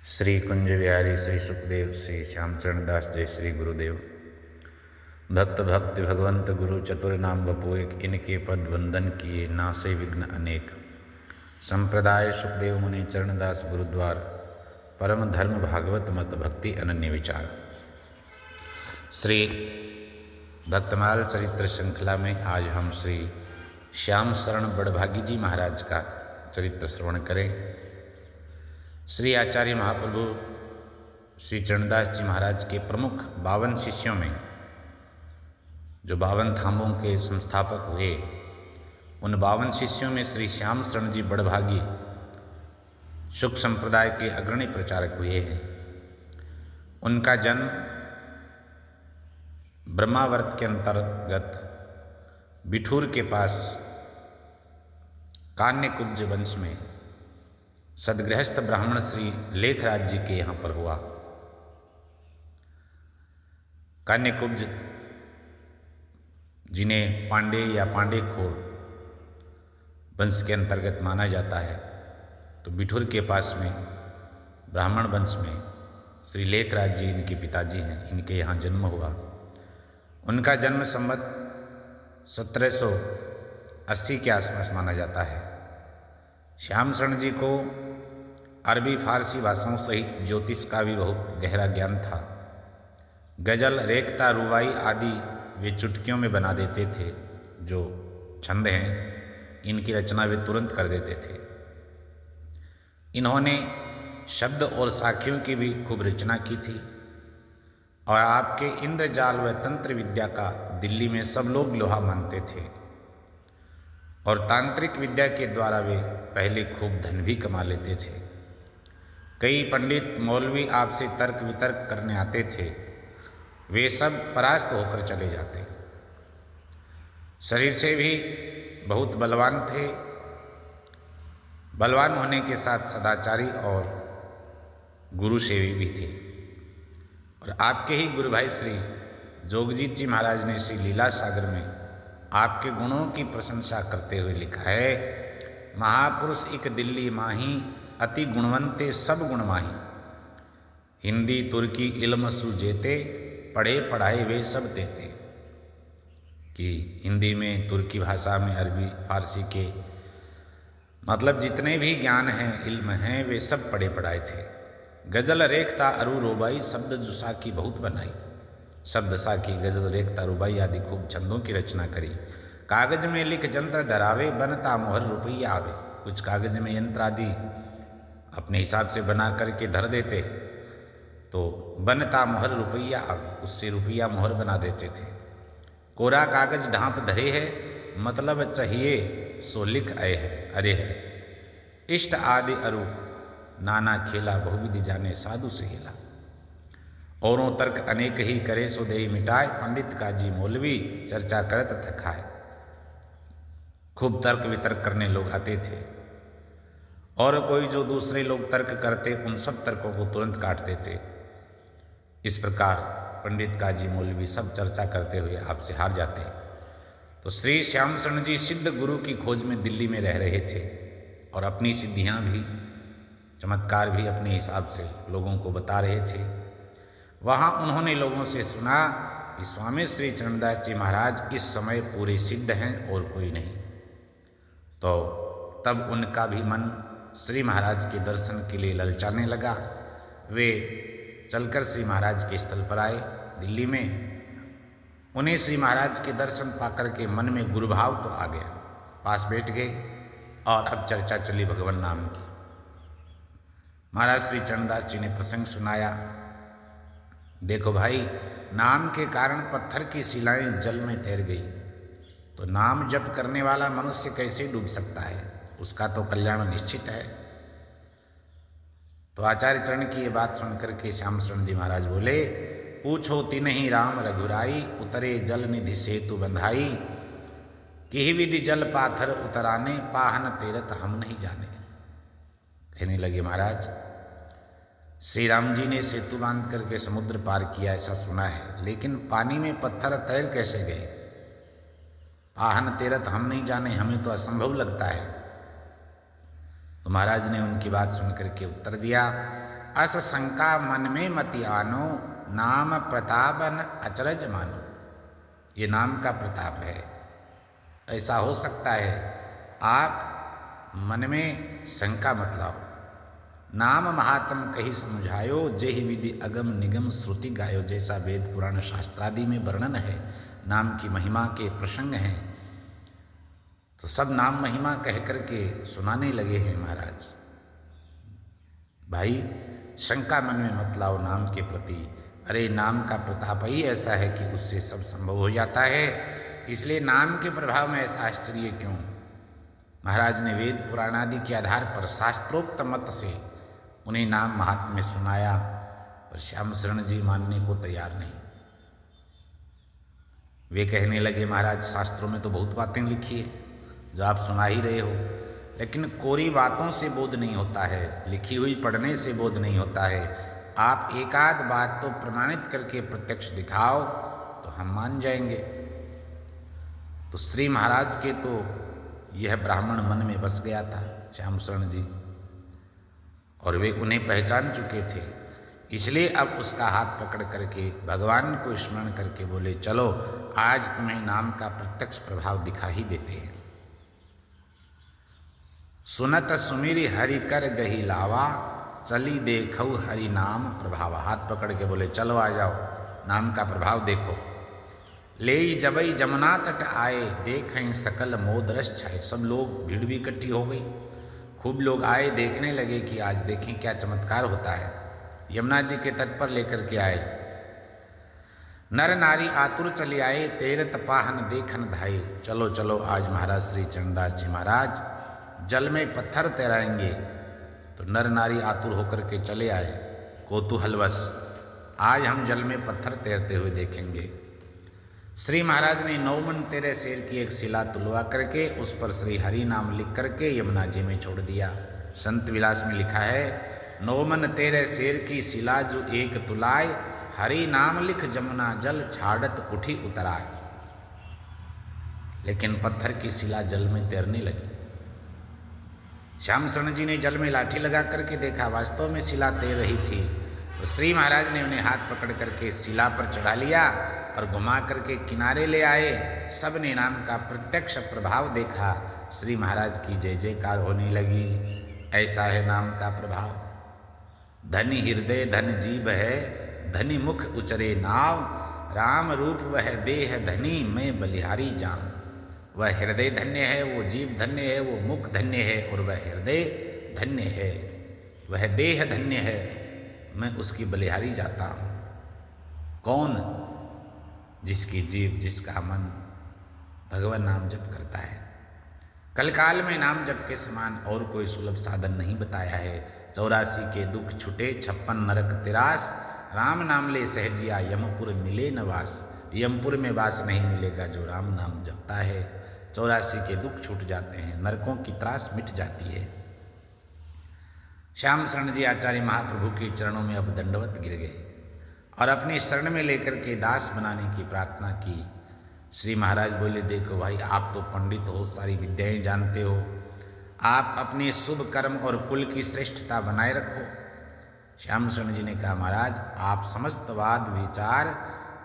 श्री कुंज बिहारी श्री सुखदेव श्री श्यामचरण दास जय श्री गुरुदेव। भक्त भक्ति भगवंत गुरु चतुर नाम बपोएक, इनके पद वंदन किए नासे विघ्न अनेक। संप्रदाय सुखदेव मुनि चरणदास गुरुद्वार, परम धर्म भागवत मत भक्ति अनन्य विचार। श्री भक्तमाल चरित्र श्रृंखला में आज हम श्री श्याम शरण बड़भागी जी महाराज का चरित्र श्रवण करें। श्री आचार्य महाप्रभु श्री चरणदास जी महाराज के प्रमुख 52 शिष्यों में जो 52 धामों के संस्थापक हुए, उन 52 शिष्यों में श्री श्याम शरण जी बड़भागी शुक संप्रदाय के अग्रणी प्रचारक हुए हैं। उनका जन्म ब्रह्मावर्त के अंतर्गत बिठूर के पास कान्यकुब्ज वंश में सदगृहस्थ ब्राह्मण श्री लेखराज जी के यहाँ पर हुआ। कान्यकुब्ज जिन्हें पांडे या पांडेखोर वंश के अंतर्गत माना जाता है, तो बिठूर के पास में ब्राह्मण वंश में श्री लेखराज जी इनके पिताजी हैं, इनके यहाँ जन्म हुआ। उनका जन्म संवत 1780 के आसपास माना जाता है। श्याम शरण जी को अरबी फारसी भाषाओं सहित ज्योतिष का भी बहुत गहरा ज्ञान था। गजल, रेखता, रुबाई आदि वे चुटकियों में बना देते थे। जो छंद हैं इनकी रचना वे तुरंत कर देते थे। इन्होंने शब्द और साखियों की भी खूब रचना की थी और आपके इंद्रजाल व तंत्र विद्या का दिल्ली में सब लोग लोहा मानते थे और तांत्रिक विद्या के द्वारा वे पहले खूब धन भी कमा लेते थे। कई पंडित मौलवी आपसे तर्क वितर्क करने आते थे, वे सब परास्त होकर चले जाते। शरीर से भी बहुत बलवान थे। बलवान होने के साथ सदाचारी और गुरु सेवी भी थे। और आपके ही गुरु भाई श्री जोगजीत जी महाराज ने श्री लीला सागर में आपके गुणों की प्रशंसा करते हुए लिखा है, महापुरुष एक दिल्ली माही, अति गुणवंते सब गुण माही। हिंदी तुर्की इल्म सुजेते, पढ़े पढ़ाए वे सब देते। कि हिंदी में, तुर्की भाषा में, अरबी फारसी के मतलब जितने भी ज्ञान हैं, इल्म हैं, वे सब पढ़े पढ़ाए थे। गजल रेखता अरु रोबाई, शब्द जुसा की बहुत बनाई। शब्द साखी, गजल, रेखता, रुबाई आदि खूब छंदों की रचना करी। कागज में लिख जंत्र धरावे, बनता मोहर रुपया आवे। कुछ कागज में यंत्र आदि अपने हिसाब से बना करके धर देते तो बनता मोहर रुपया आवे, उससे रुपया मोहर बना देते थे। कोरा कागज ढांप धरे है, मतलब चाहिए सो लिख आए है, अरे है। इष्ट आदि अरु नाना खेला, बहुविधि जाने साधु से हिला। औरों तर्क अनेक ही करे, सो देहि मिटाए। पंडित काजी मौलवी चर्चा करत थकाए। खूब तर्क वितर्क करने लोग आते थे और कोई जो दूसरे लोग तर्क करते, उन सब तर्कों को तुरंत काटते थे। इस प्रकार पंडित काजी मौलवी सब चर्चा करते हुए आपसे हार जाते। तो श्री श्याम शरण जी सिद्ध गुरु की खोज में दिल्ली में रह रहे थे और अपनी सिद्धियां भी, चमत्कार भी अपने हिसाब से लोगों को बता रहे थे। वहाँ उन्होंने लोगों से सुना कि स्वामी श्री चरणदास जी महाराज इस समय पूरे सिद्ध हैं और कोई नहीं। तो तब उनका भी मन श्री महाराज के दर्शन के लिए ललचाने लगा। वे चलकर श्री महाराज के स्थल पर आए दिल्ली में। उन्हें श्री महाराज के दर्शन पाकर के मन में गुरुभाव तो आ गया। पास बैठ गए और अब चर्चा चली भगवान नाम की। महाराज श्री चरणदास जी ने प्रसंग सुनाया, देखो भाई, नाम के कारण पत्थर की शिलाएं जल में तैर गई, तो नाम जप करने वाला मनुष्य कैसे डूब सकता है? उसका तो कल्याण निश्चित है। तो आचार्य चरण की ये बात सुनकर के श्याम शरण जी महाराज बोले, पूछो तिन्हि राम रघुराई, उतरे जल निधि सेतु बंधाई। किहि विधि जल पाथर उतराने, पाहन तेरत हम नहीं जाने। कहने लगे, महाराज श्री राम जी ने सेतु बांध करके समुद्र पार किया, ऐसा सुना है, लेकिन पानी में पत्थर तैर कैसे गए? पाहन तेरत हम नहीं जाने, हमें तो असंभव लगता है। तो महाराज ने उनकी बात सुन करके उत्तर दिया, अस शंका मन में मति आनो, नाम प्रतापन अचरज मानो। ये नाम का प्रताप है। ऐसा हो सकता है आप मन में शंका मत लाओ। नाम महात्म कही समझायो, जेहि विधि अगम निगम श्रुति गायो। जैसा वेद पुराण शास्त्रादि में वर्णन है, नाम की महिमा के प्रसंग हैं, तो सब नाम महिमा कह करके सुनाने लगे हैं महाराज। भाई शंका मन में मत लाओ नाम के प्रति। अरे नाम का प्रताप ही ऐसा है कि उससे सब संभव हो जाता है। इसलिए नाम के प्रभाव में ऐसा आश्चर्य क्यों? महाराज ने वेद पुराण आदि के आधार पर शास्त्रोक्त मत से उन्हें नाम महात्म्य सुनाया, पर श्याम शरण जी मानने को तैयार नहीं। वे कहने लगे महाराज शास्त्रों में तो बहुत बातें लिखी है जो आप सुना ही रहे हो, लेकिन कोरी बातों से बोध नहीं होता है, लिखी हुई पढ़ने से बोध नहीं होता है। आप एकाध बात तो प्रमाणित करके प्रत्यक्ष दिखाओ तो हम मान जाएंगे। तो श्री महाराज के तो यह ब्राह्मण मन में बस गया था श्याम शरण जी, और वे उन्हें पहचान चुके थे। इसलिए अब उसका हाथ पकड़ करके भगवान को स्मरण करके बोले, चलो आज तुम्हें नाम का प्रत्यक्ष प्रभाव दिखा ही देते हैं। सुनत सुमिरि हरि कर गही लावा, चली देखऊ हरि नाम प्रभाव। हाथ पकड़ के बोले चलो आ जाओ, नाम का प्रभाव देखो। ले जबई जमुना तट आए, देखें सकल मोद रस छाए। सब लोग भीड़ भी इकट्ठी हो गई, खूब लोग आए, देखने लगे कि आज देखें क्या चमत्कार होता है। यमुना जी के तट पर लेकर के आए, नर नारी आतुर चले आए, तेरत पाहन देखन धाये। चलो चलो आज महाराज श्री चरणदास जी महाराज जल में पत्थर तैराएंगे। तो नर नारी आतुर होकर के चले आए कौतूहलवश, आज हम जल में पत्थर तैरते हुए देखेंगे। श्री महाराज ने 9 मन तेरे शेर की एक शिला तुलवा करके उस पर श्री हरि नाम लिख करके यमुना जी में छोड़ दिया। संत विलास में लिखा है, 9 मन तेरे शेर की शिला जो एक तुलाए, हरि नाम लिख जमुना जल छाड़त उठी उतराए। लेकिन पत्थर की शिला जल में तैरने लगी। श्याम शरण जी ने जल में लाठी लगा करके देखा, वास्तव में शिला तैर रही थी। तो श्री महाराज ने उन्हें हाथ पकड़ करके शिला पर चढ़ा लिया और घुमा करके किनारे ले आए। सब ने नाम का प्रत्यक्ष प्रभाव देखा। श्री महाराज की जय जयकार होने लगी। ऐसा है नाम का प्रभाव। धनी हृदय धन जीव है, धनी मुख उचरे नाव, राम रूप वह देह धनी मैं बलिहारी जान। वह हृदय धन्य है, वो जीव धन्य है, वो मुख धन्य है और वह हृदय धन्य है, वह देह धन्य है, मैं उसकी बलिहारी जाता हूँ। कौन? जिसकी जीव जिसका मन भगवान नाम जप करता है। कलकाल में नाम जप के समान और कोई सुलभ साधन नहीं बताया है। 84 के दुख छुटे 56 नरक तिरास, राम नाम ले सहजिया यमपुर मिले नवास। यमपुर में वास नहीं मिलेगा जो राम नाम जपता है। 84 के दुख छूट जाते हैं, नरकों की त्रास मिट जाती है। श्याम शरण जी आचार्य महाप्रभु के चरणों में अब दंडवत गिर गए और अपनी शरण में लेकर के दास बनाने की प्रार्थना की। श्री महाराज बोले, देखो भाई आप तो पंडित हो, सारी विद्याएं जानते हो, आप अपने शुभ कर्म और कुल की श्रेष्ठता बनाए रखो। श्याम शरण जी ने कहा, महाराज आप समस्त वाद विचार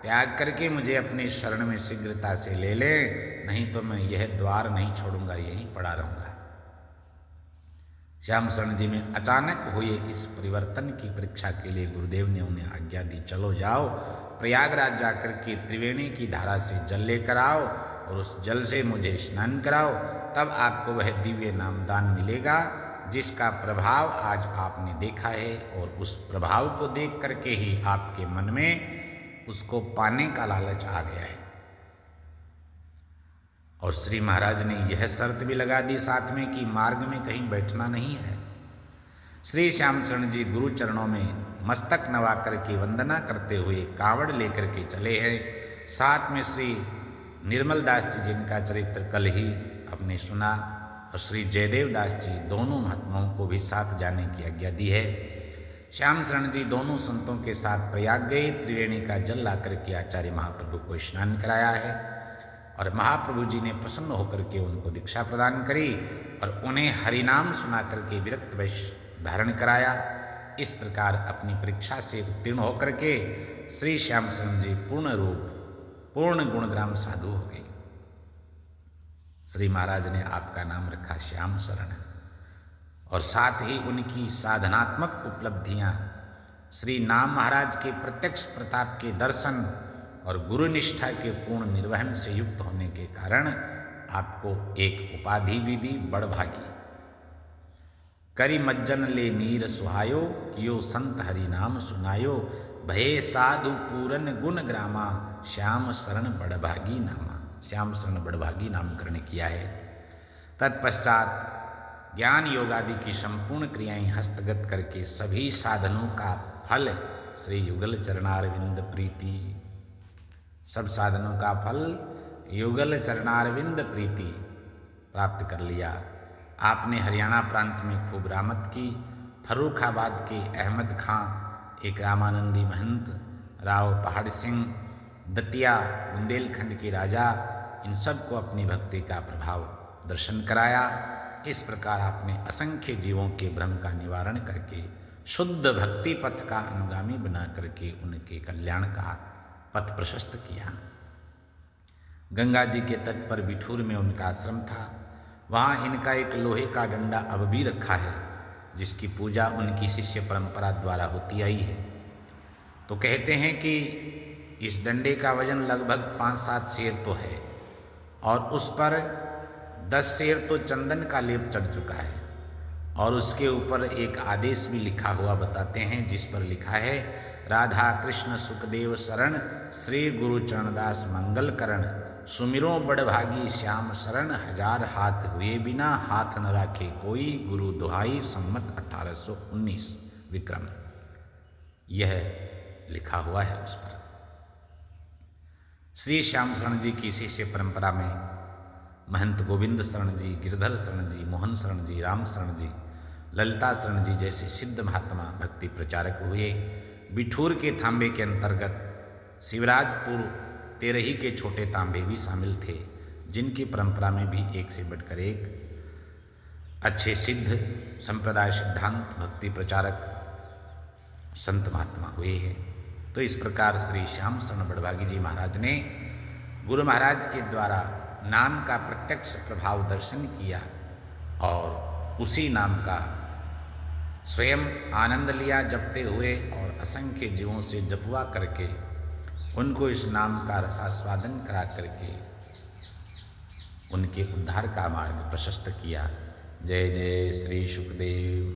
त्याग करके मुझे अपनी शरण में शीघ्रता से ले लें, नहीं तो मैं यह द्वार नहीं छोड़ूंगा, यहीं पड़ा रहूंगा। श्याम शरण जी में अचानक हुए इस परिवर्तन की परीक्षा के लिए गुरुदेव ने उन्हें आज्ञा दी, चलो जाओ प्रयागराज जाकर के त्रिवेणी की धारा से जल लेकर आओ और उस जल से मुझे स्नान कराओ, तब आपको वह दिव्य नामदान मिलेगा जिसका प्रभाव आज आपने देखा है। और उस प्रभाव को देख करके ही आपके मन में उसको पाने का लालच आ गया है। और श्री महाराज ने यह शर्त भी लगा दी साथ में कि मार्ग में कहीं बैठना नहीं है। श्री श्याम शरण जी गुरु चरणों में मस्तक नवा करके वंदना करते हुए कावड़ लेकर के चले हैं। साथ में श्री निर्मल दास जी जिनका चरित्र कल ही आपने सुना, और श्री जयदेव दास जी दोनों महात्माओं को भी साथ जाने की आज्ञा दी है। श्याम शरण जी दोनों संतों के साथ प्रयाग गए, त्रिवेणी का जल ला करके आचार्य महाप्रभु को स्नान कराया है और महाप्रभु जी ने प्रसन्न होकर के उनको दीक्षा प्रदान करी और उन्हें हरिनाम सुना करके विरक्त वेश धारण कराया। इस प्रकार अपनी परीक्षा से उत्तीर्ण होकर के श्री श्याम शरण जी पूर्ण रूप पूर्ण गुणग्राम साधु हो गए। श्री महाराज ने आपका नाम रखा श्याम शरण, और साथ ही उनकी साधनात्मक उपलब्धियां श्री नाम महाराज के प्रत्यक्ष प्रताप के दर्शन और गुरु निष्ठा के पूर्ण निर्वहन से युक्त होने के कारण आपको एक उपाधि भी दी, बड़भागी। करी मज्जन ले नीर सुहायो, कियो संत हरि नाम सुनायो, भये साधु पूरन गुण ग्रामा, श्याम शरण बड़भागी नामा। श्याम शरण बड़भागी नामकरण किया है। तत्पश्चात ज्ञान योग आदि की संपूर्ण क्रियाएं हस्तगत करके सभी साधनों का फल श्री युगल चरणारविंद प्रीति, सब साधनों का फल युगल चरणारविंद प्रीति प्राप्त कर लिया। आपने हरियाणा प्रांत में खूब रामत की। फर्रुखाबाद के अहमद खां, एक रामानंदी महंत, राव पहाड़ सिंह, दतिया, बुंदेलखंड के राजा, इन सब को अपनी भक्ति का प्रभाव दर्शन कराया। इस प्रकार आपने असंख्य जीवों के भ्रम का निवारण करके शुद्ध भक्ति पथ का अनुगामी बना करके उनके कल्याण का पथ प्रशस्त किया। गंगा जी के तट पर बिठूर में उनका आश्रम था। वहाँ इनका एक लोहे का डंडा अब भी रखा है, जिसकी पूजा उनकी शिष्य परंपरा द्वारा होती आई है। तो कहते हैं कि इस डंडे का वजन लगभग 5-7 सेर तो है, और उस पर 10 सेर तो चंदन का लेप चढ़ चुका है, और उसके ऊपर एक आदेश भी लिखा हुआ बताते हैं, जिस पर लिखा है, राधा कृष्ण सुखदेव शरण, श्री गुरु चरणदास मंगल करण, सुमिरो बड़भागी श्याम शरण, 1000 हाथ हुए बिना हाथ न राखे कोई, गुरु दुहाई सम्मत 1819 विक्रम। यह लिखा हुआ है उस पर। श्री श्याम शरण जी की शिष्य परंपरा में महंत गोविंद शरण जी, गिरधर शरण जी, मोहन शरण जी, राम शरण जी, ललिता शरण जी जैसे सिद्ध महात्मा भक्ति प्रचारक हुए। बिठूर के तांबे के अंतर्गत शिवराजपुर तेरही के छोटे तांबे भी शामिल थे, जिनकी परंपरा में भी एक से बढ़कर एक अच्छे सिद्ध संप्रदाय सिद्धांत भक्ति प्रचारक संत महात्मा हुए हैं। तो इस प्रकार श्री श्याम शरण बड़भागी जी महाराज ने गुरु महाराज के द्वारा नाम का प्रत्यक्ष प्रभाव दर्शन किया, और उसी नाम का स्वयं आनंद लिया जपते हुए, और असंख्य जीवों से जपवा करके उनको इस नाम का रसास्वादन करा करके उनके उद्धार का मार्ग प्रशस्त किया। जय जय श्री सुखदेव।